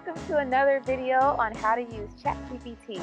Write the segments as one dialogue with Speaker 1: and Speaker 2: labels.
Speaker 1: welcome to another video on how to use ChatGPT.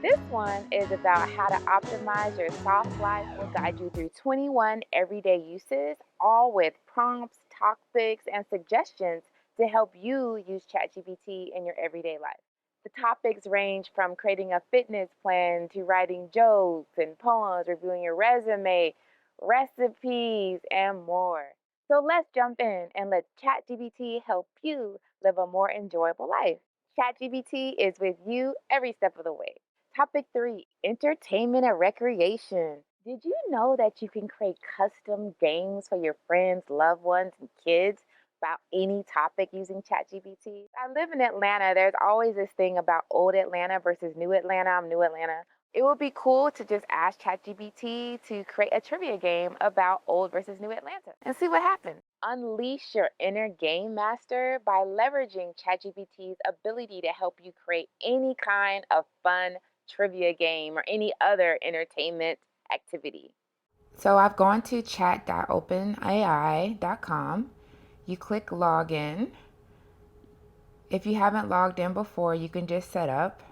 Speaker 1: This one is about how to optimize your soft life. We'll guide you through 21 everyday uses, all with prompts, topics, and suggestions to help you use ChatGPT in your everyday life. The topics range from creating a fitness plan to writing jokes and poems, reviewing your resume, recipes, and more. So let's jump in and let ChatGPT help you live a more enjoyable life. ChatGPT is with you every step of the way. Topic 3, entertainment and recreation. Did you know that you can create custom games for your friends, loved ones, and kids about any topic using ChatGPT? I live in Atlanta. There's always this thing about old Atlanta versus new Atlanta. I'm new Atlanta. It would be cool to just ask ChatGPT to create a trivia game about old versus new Atlanta and see what happens. Unleash your inner game master by leveraging ChatGPT's ability to help you create any kind of fun trivia game or any other entertainment activity. So I've gone to chat.openai.com. You click login. If you haven't logged in before, you can just set up.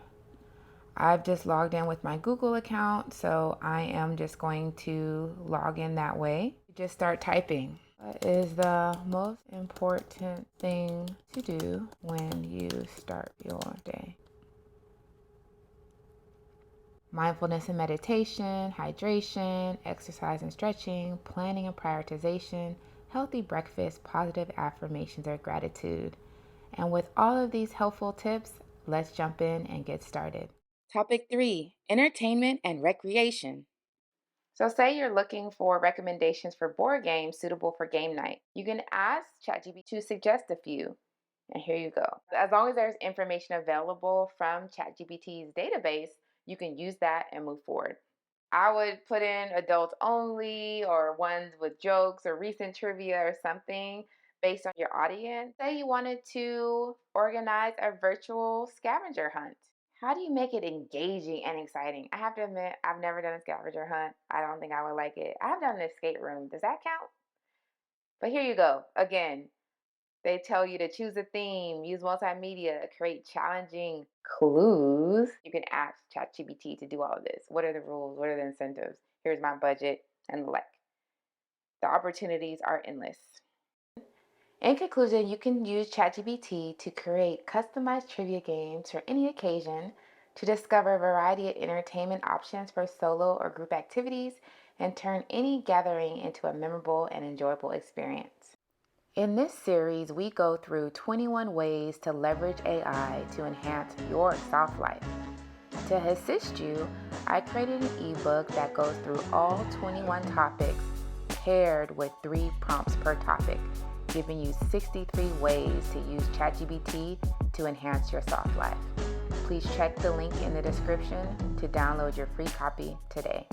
Speaker 1: I've just logged in with my Google account, so I am just going to log in that way. Just start typing. What is the most important thing to do when you start your day? Mindfulness and meditation, hydration, exercise and stretching, planning and prioritization, healthy breakfast, positive affirmations or gratitude. And with all of these helpful tips, let's jump in and get started. Topic 3, entertainment and recreation. So say you're looking for recommendations for board games suitable for game night. You can ask ChatGPT to suggest a few. And here you go. As long as there's information available from ChatGPT's database, you can use that and move forward. I would put in adults only or ones with jokes or recent trivia or something based on your audience. Say you wanted to organize a virtual scavenger hunt. How do you make it engaging and exciting? I have to admit, I've never done a scavenger hunt. I don't think I would like it. I've done an escape room. Does that count? But here you go. Again, they tell you to choose a theme, use multimedia, create challenging clues. You can ask ChatGPT to do all of this. What are the rules? What are the incentives? Here's my budget and the like. The opportunities are endless. In conclusion, you can use ChatGPT to create customized trivia games for any occasion, to discover a variety of entertainment options for solo or group activities, and turn any gathering into a memorable and enjoyable experience. In this series, we go through 21 ways to leverage AI to enhance your soft life. To assist you, I created an ebook that goes through all 21 topics paired with 3 prompts per topic, giving you 63 ways to use ChatGPT to enhance your soft life. Please check the link in the description to download your free copy today.